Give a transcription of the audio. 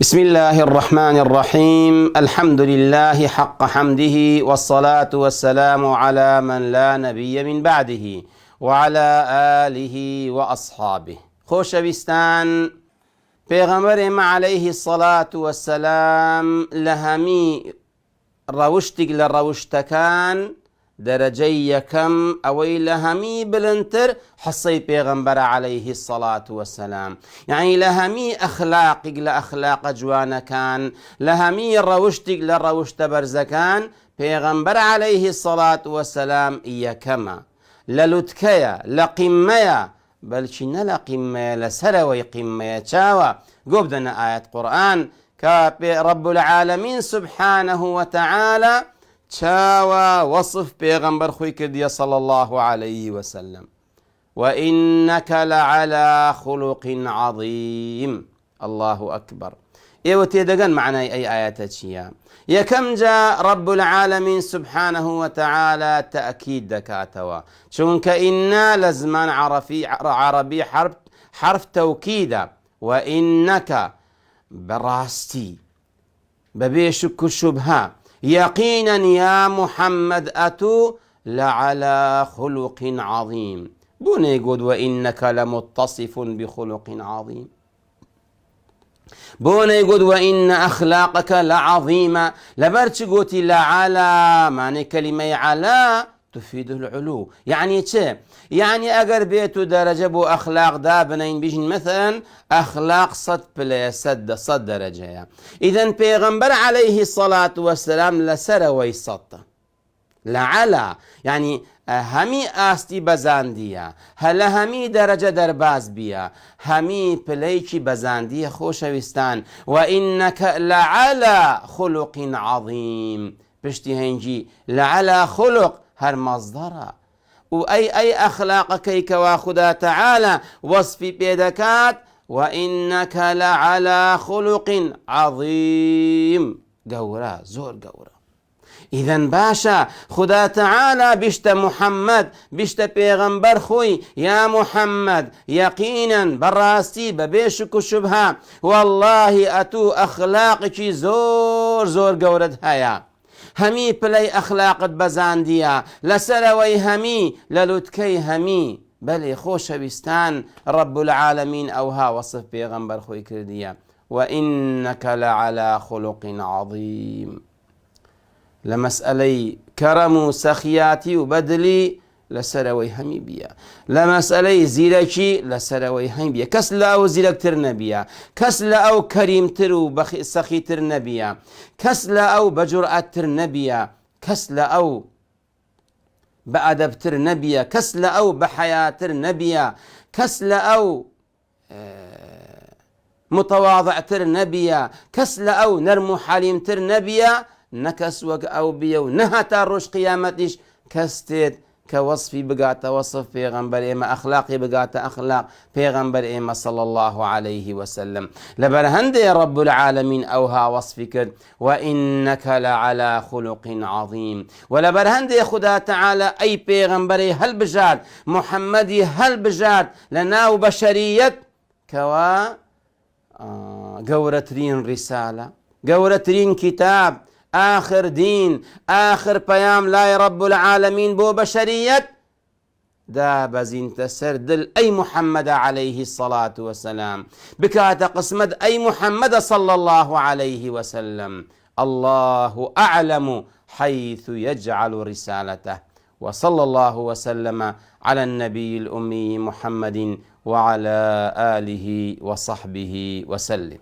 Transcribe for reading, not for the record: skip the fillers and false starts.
بسم الله الرحمن الرحيم. الحمد لله حق حمده، والصلاة والسلام على من لا نبي من بعده وعلى آله وأصحابه. خوشویستان، پیغمبر ما عليه الصلاة والسلام لهمی روشتك لروشتكان درجة يكم أوي لهمي بلنتر حصي پیغمبر عليه الصلاة والسلام، يعني لهمي أخلاقك لأخلاق جوانا كان، لهمي روشتك لروشت برزكان پیغمبر عليه الصلاة والسلام يكما للتكيا لقميا بلش نلا قميا لسروي قميا تشاوى قبدنا آية قرآن كرب العالمين سبحانه وتعالى تشاوى وصف پیغمبر خوي كردية صلى الله عليه وسلم: وإنك لعلى خلق عظيم. الله أكبر. إيوة تيدقن معنى أي آيات تشيا يكم جاء رب العالمين سبحانه وتعالى تأكيد دكاتوا شونك إنا لزمان عربي حرف توكيدا. وإنك براستي ببيشك الشبهة يقينا يا محمد أتو لعلى خلق عظيم. بوني يقول وإنك لمتصف بخلق عظيم، بوني يقول وإن أخلاقك لعظيمة. لبرش قوتي لعلى معنى كلمة على تفيد العلو، يعني چه؟ يعني أقر بيتو درجة بو أخلاق دابنين بيجن مثلا أخلاق صد درجة. إذن پیغمبر عليه الصلاة والسلام لسروي صد لعلى يعني همي آستي بزاندية، هل همي درجة درباز بيا، همي پليكي بزاندية خوشويستان. وإنك لعلى خلق عظيم، بشتي هنجي لعلى خلق هر مصدره وأي أخلاق كيك واخدا تعالى وصفي بيدكات وإنك لعلى خلق عظيم. قورا زور قورا. إذن باشا خدا تعالى بشت محمد بشت پیغمبر خوي يا محمد يقينا براستي ببيشك الشبهة والله أتو أخلاقك زور زور قورد هيا همي بلي أخلاق بزاندية لسروي همي للتكي همي بل خوشويستان رب العالمين أوها وصف بيغمبر خوي كردية وإنك لعلى خلق عظيم. لمسألة كرم سخياتي وبدلي لسروي همي بيا، لمسألة زيركي لسروي همي بيا، كس لا أو زيرك تر نبيا، كس لا أو كريم تر وبخي سخي تر نبيا، كس لا أو بجرأة تر نبيا، كس لا أو بأدب تر نبيا، كس لا أو بحياة تر نبيا، كس لا أو متواضع تر نبيا، كس لا أو نرمو حليم تر نبيا، نكس وق أو بيو نهتا روش قيامتش كستيد كوصفي بقات وصف پیغمبر إما أخلاقي بقات أخلاق پیغمبر إما صلى الله عليه وسلم. لبرهند يا رب العالمين أوها وصفك وإنك لعلى خلق عظيم. ولبرهند يا خدا تعالى أي پیغمبر هل بجاد محمدي هل بجاد لناو بشرية كوا قورترين رسالة قورترين كتاب آخر دين آخر بيام لا رب العالمين بو بشرية دا بزين تسردل أي محمد عليه الصلاة والسلام بكات قسمد أي محمد صلى الله عليه وسلم. الله أعلم حيث يجعل رسالته. وصلى الله وسلم على النبي الأمي محمد وعلى آله وصحبه وسلم.